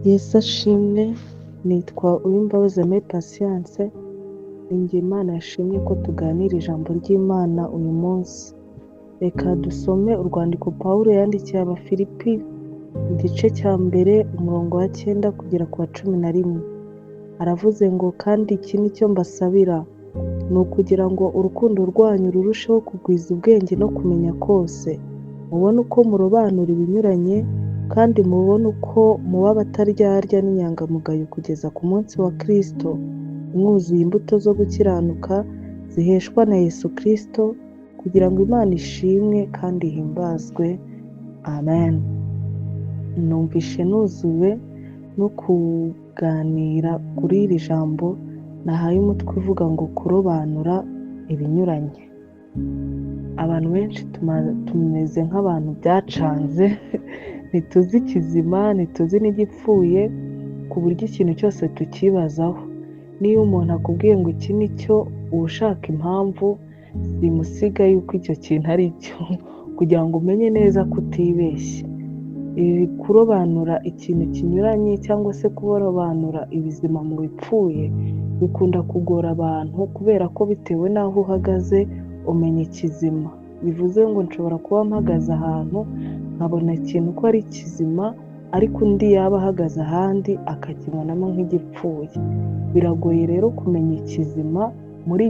Yesu ashimwe, nitwa Uwimbabazi Aimée Patience, ninjye Imana yashimye ko tuganira ijambo ry'Imana uyu munsi. Reka dusome urwandiko Pawulo yandikiye Abafilipi, igice cya mbere, umurongo wa 9 kugera ku wa 11. Aravuze ngo kandi iki ni cyo mbasabira, ni ukugira ngo urukundo rwanyu rurusheho kugwiza ubwenge no kumenya kose, mubone uko murobanura ibinyuranye, kandi mubone uko muba abataryarya n'inyangamugayo kugeza ku munsi wa Kristo, mwuzuye imbuto zo gukiranuka ziheshwa na Yesu Kristo, kugira ngo Imana ishimwe kandi ihimbazwe. Amen. Numvishe nuzuwe no kuganira kuri iri jambo nahaye umutwe uvuga ngo kurobanura ibinyuranye. Abantu benshi tumeze nk'abantu byacanze ntituzi ikizima, ntituzi n'igipfuye, ku buryo ikintu cyose tukibazaho. Niyo umuntu akubwiye ngo iki ni cyo, uba ushaka impamvu simusiga yuko icyo kintu ari cyo, kugira ngo umenye neza ko utibeshye. Kurobanura ikintu kinyuranye cyangwa se kurobanura ibizima mu bipfuye bikunda kugora abantu, kubera ko bitewe n'aho uhagaze umenya ikizima. Bivuze ngo nshobora kuba mpagaze ahantu nkabona ikintu ko ari kizima, ariko undi yaba ahagaze ahandi akakibonamo nk'igipfuye. Biragoye rero kumenya ikizima muri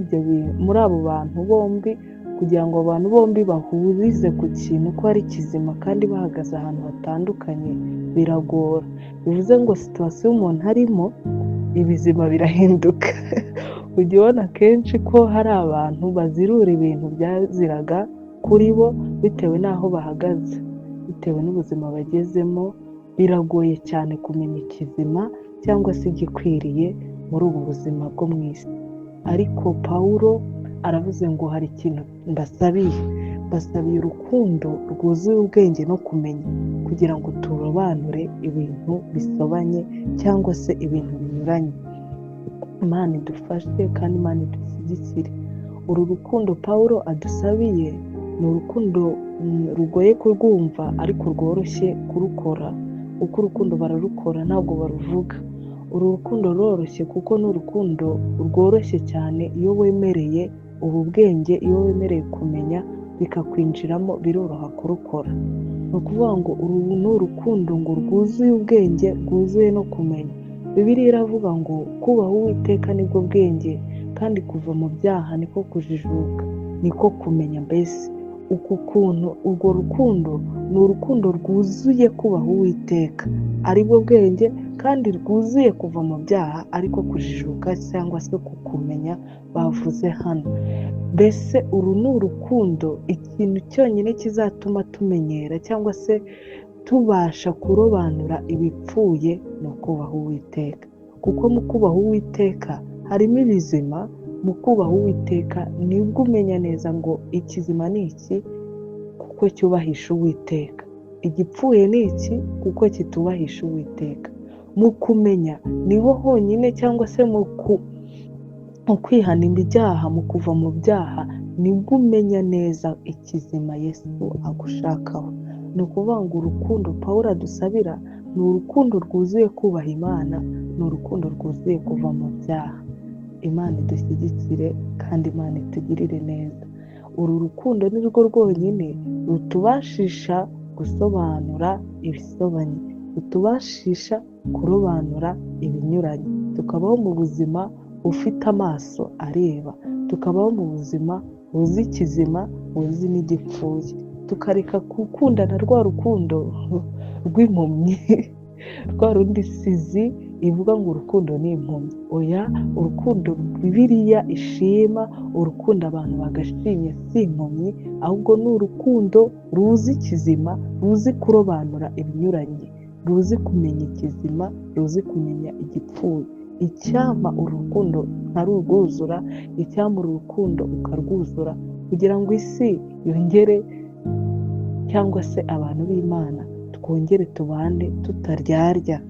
abo bantu bombi, kugira ngo abantu bombi bahurize ku kintu ko ari kizima kandi bahagaze ahantu hatandukanye biragora. Bivuze ngo situwasiyo umuntu arimo, ibizima birahinduka. Ujya ubona kenshi ko hari abantu bazirura ibintu byaziraga kuri bo bitewe n'aho bahagaze, bitewe n'ubuzima bagezemo. Biragoye cyane kumenya ikizima cyangwa se igikwiriye muri ubu buzima bwo mu isi. Ariko Pawulo aravuze ngo hari ikintu mbasabiye urukundo rwuzuye ubwenge no kumenya, kugira ngo turobanure ibintu bisobanye cyangwa se ibintu binyuranye. Imana idufashe kandi Imana idushyigikire. Uru rukundo Pawulo adusabiye ni urukundo rugoye kurwumva ariko rworoshye kurukora, kuko urukundo bararukora ntabwo baruvuga. Uru rukundo ruroroshye kuko ni urukundo rworoshye cyane. Iyo wemereye ubu bwenge, iyo wemereye kumenya bikakwinjiramo, biroroha kurukora. Ni ukuvuga ngo uru ni urukundo ngo rwuzuye ubwenge, rwuzuye no kumenya. Bibiliya iravuga ngo kubaha Uwiteka nibwo bwenge, kandi kuva mu byaha niko kujijuka, niko kumenya. Mbese uku kuntu urwo rukundo ni urukundo rwuzuye kubaha Uwiteka aribwo bwenge, kandi rwuzuye kuva mu byaha ariko kujijuka cyangwa se kukumenya bavuze hano. Mbese uru ni urukundo, ikintu cyonyine kizatuma tumenyera cyangwa se tubasha kurobanura ibipfuye ni ukubaha Uwiteka. Kuko mu kubaha Uwiteka harimo ibizima. Mu kubaha Uwiteka nibwo umenya neza ngo ikizima ni iki, kuko cyubahisha Uwiteka. Igipfuye ni iki, kuko kitubahisha Uwiteka. Mu kumenya niho honyine, cyangwa se mu kwihana ibyaha, mu kuva mu byaha, nibwo umenya neza ikizima Yesu agushakaho. Ni ukuvuga ngo urukundo Pawulo adusabira ni urukundo rwuzuye kubaha Imana, ni urukundo rwuzuye kuva mu byaha. Imana idushyigikire kandi Imana itugirire neza. Uru rukundo ni rwo rwonyine rutubashisha gusobanura ibisobanye, rutubashisha kurobanura ibinyuranye, tukabaho mu buzima bufite amaso areba, tukabaho mu buzima buzi ikizima, buzi n'igipfuye. Tukareka gukundana rwa rukundo rw'impumyi, rwa rundi sizi ivuga ngo urukundo ni impumyi. Oya, urukundo Bibiliya ishima, urukundo abantu bagashimye si impumyi, ahubwo ni urukundo ruzi ikizima, ruzi kurobanura ibinyuranye, ruzi kumenya ikizima, ruzi kumenya igipfuye. Icyampa urukundo ntarurwuzura, icyampa uru rukundo ukarwuzura, kugira ngo isi yongere, cyangwa se abantu b'Imana twongere tubane tutaryarya.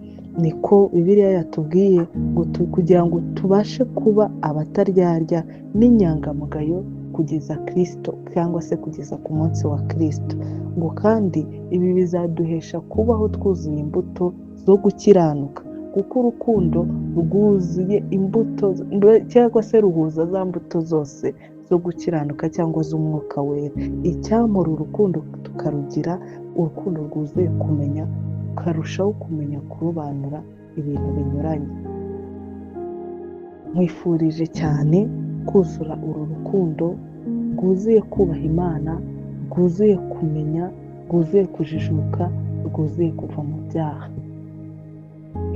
Niko Bibiliya yatubwiye ngo kugira ngo tubashe kuba abataryarya n'inyangamugayo kugeza Kristo, cyangwa se kugeza ku munsi wa Kristo. ngo kandi ibi bizaduhesha kubaho twuzuye imbuto zo gukiranuka, kuko urukundo rwuzuye imbuto cyangwa se ruhuza za mbuto zose zo gukiranuka cyangwa z'umwuka wera. Icyamura urukundo tukarugira urukundo rwuzuye kumenya, ukarushaho kumenya kurobanura ibintu binyuranye. Nkwifurije cyane kuzura uru rukundo rwuzuye kubaha Imana, rwuzuye kumenya, rwuzuye kujijuka, rwuzuye kuva mu byaha.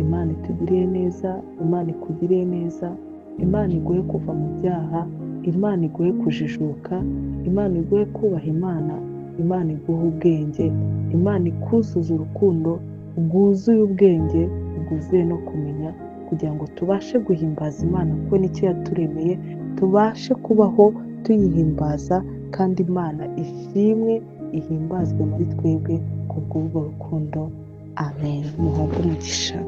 Imana itugiriye neza, Imana ikugiriye neza, Imana iguhe kuva mu byaha, Imana iguhe kujijuka, Imana iguhe kubaha Imana, Imana iguhe ubwenge, Imana ikuzuza urukundo rwuzuye ubwenge, rwuzuye no kumenya, kugira ngo tubashe guhimbaza Imana kuko nicyo yaturemeye, tubashe kubaho tuyihimbaza kandi Imana ishimwe ihimbazwe muri twebwe kubw'urwo rukundo. Amen. Muhabwe umugisha.